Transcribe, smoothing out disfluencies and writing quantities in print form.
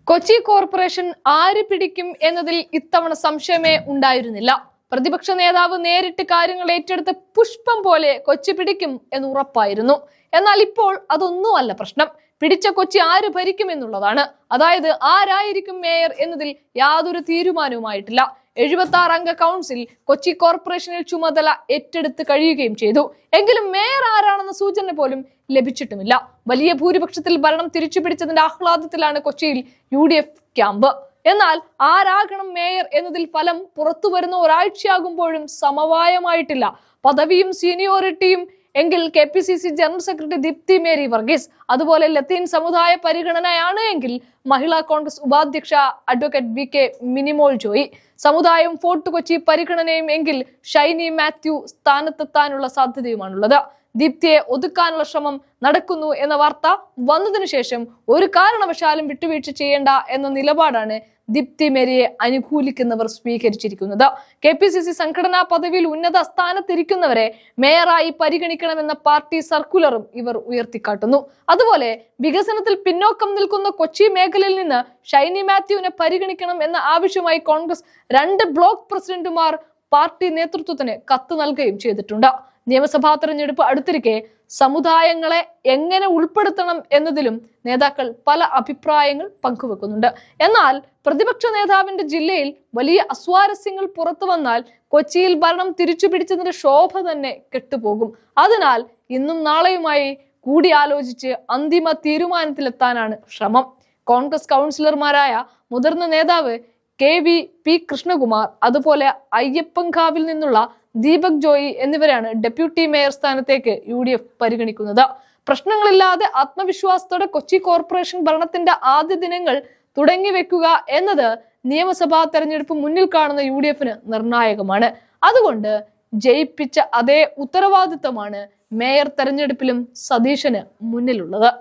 Kochi corporation ആര് പിടിക്കും എന്നതിൽ ഇത്തവണ സംശയമേ ഉണ്ടായിരുന്നില്ല. പ്രതിപക്ഷ നേതാവ് നേരിട്ട് കാര്യങ്ങൾ ഏറ്റെടുത്ത് പുഷ്പം പോലെ കൊച്ചി പിടിക്കും എന്ന് ഉറപ്പായിരുന്നു. എന്നാൽ ഇപ്പോൾ അതൊന്നുമല്ല പ്രശ്നം. പിടിച്ച കൊച്ചി ആര് ഭരിക്കും എന്നുള്ളതാണ്. അതായത് ആരായിരിക്കും മേയർ എന്നതിൽ യാതൊരു തീരുമാനവുമായിട്ടില്ല. 76 അംഗ കൗൺസിൽ കൊച്ചി കോർപ്പറേഷനിൽ ചുമതല ഏറ്റെടുത്ത് കഴിയുകയും ചെയ്തു. എങ്കിലും മേയർ ആരാണെന്ന സൂചന പോലും ലഭിച്ചിട്ടുമില്ല. വലിയ ഭൂരിപക്ഷത്തിൽ ഭരണം തിരിച്ചുപിടിച്ചതിന്റെ ആഹ്ലാദത്തിലാണ് കൊച്ചിയിൽ UDF ക്യാമ്പ്. എന്നാൽ ആരാകണം മേയർ എന്നതിൽ ഫലം പുറത്തു വരുന്ന ഒരാഴ്ചയാകുമ്പോഴും സമവായമായിട്ടില്ല. പദവിയും സീനിയോറിറ്റിയും എങ്കിൽ KPCC general secretary Deepthi Mary Varghese, അതുപോലെ ലത്തീൻ സമുദായ പരിഗണനയാണ് എങ്കിൽ മഹിളാ കോൺഗ്രസ് ഉപാധ്യക്ഷ അഡ്വക്കേറ്റ് VK മിനിമോൾ ജോയി, സമുദായവും ഫോർട്ട് കൊച്ചി പരിഗണനയും എങ്കിൽ ഷൈനി മാത്യു സ്ഥാനത്തെത്താനുള്ള സാധ്യതയുമാണുള്ളത്. ദീപ്തിയെ ഒതുക്കാനുള്ള ശ്രമം നടക്കുന്നു എന്ന വാർത്ത വന്നതിനു ശേഷം ഒരു കാരണവശാലും വിട്ടുവീഴ്ച ചെയ്യേണ്ട എന്ന നിലപാടാണ് ദീപ്തി മേരിയെ അനുകൂലിക്കുന്നവർ സ്വീകരിച്ചിരിക്കുന്നത്. KPCC സംഘടനാ പദവിയിൽ ഉന്നത സ്ഥാനത്തിരിക്കുന്നവരെ മേയറായി പരിഗണിക്കണമെന്ന പാർട്ടി സർക്കുലറും ഇവർ ഉയർത്തിക്കാട്ടുന്നു. അതുപോലെ വികസനത്തിൽ പിന്നോക്കം നിൽക്കുന്ന കൊച്ചി മേഖലയിൽ നിന്ന് ഷൈനി മാത്യുവിനെ പരിഗണിക്കണം എന്ന ആവശ്യമായി കോൺഗ്രസ് 2 ബ്ലോക്ക് പ്രസിഡന്റുമാർ പാർട്ടി നേതൃത്വത്തിന് കത്ത് നൽകുകയും ചെയ്തിട്ടുണ്ട്. നിയമസഭാ തെരഞ്ഞെടുപ്പ് അടുത്തിരിക്കെ സമുദായങ്ങളെ എങ്ങനെ ഉൾപ്പെടുത്തണം എന്നതിലും നേതാക്കൾ പല അഭിപ്രായങ്ങൾ പങ്കുവെക്കുന്നുണ്ട്. എന്നാൽ പ്രതിപക്ഷ നേതാവിന്റെ ജില്ലയിൽ വലിയ അസ്വാരസ്യങ്ങൾ പുറത്തു വന്നാൽ കൊച്ചിയിൽ ഭരണം തിരിച്ചുപിടിച്ചതിന്റെ ശോഭ തന്നെ കെട്ടുപോകും. അതിനാൽ ഇന്നും നാളെയുമായി കൂടിയാലോചിച്ച് അന്തിമ തീരുമാനത്തിലെത്താനാണ് ശ്രമം. കോൺഗ്രസ് കൗൺസിലർമാരായ മുതിർന്ന നേതാവ് KVP കൃഷ്ണകുമാർ, അതുപോലെ അയ്യപ്പൻകാവിൽ നിന്നുള്ള ദീപക് ജോയി എന്നിവരാണ് ഡെപ്യൂട്ടി മേയർ സ്ഥാനത്തേക്ക് UDF പരിഗണിക്കുന്നത്. പ്രശ്നങ്ങളില്ലാതെ ആത്മവിശ്വാസത്തോടെ കൊച്ചി കോർപ്പറേഷൻ ഭരണത്തിന്റെ ആദ്യ ദിനങ്ങൾ തുടങ്ങി വെക്കുക എന്നത് നിയമസഭാ തെരഞ്ഞെടുപ്പ് മുന്നിൽ കാണുന്ന UDFന് നിർണായകമാണ്. അതുകൊണ്ട് ജയിപ്പിച്ച അതേ ഉത്തരവാദിത്തമാണ് മേയർ തെരഞ്ഞെടുപ്പിലും സതീശന് മുന്നിലുള്ളത്.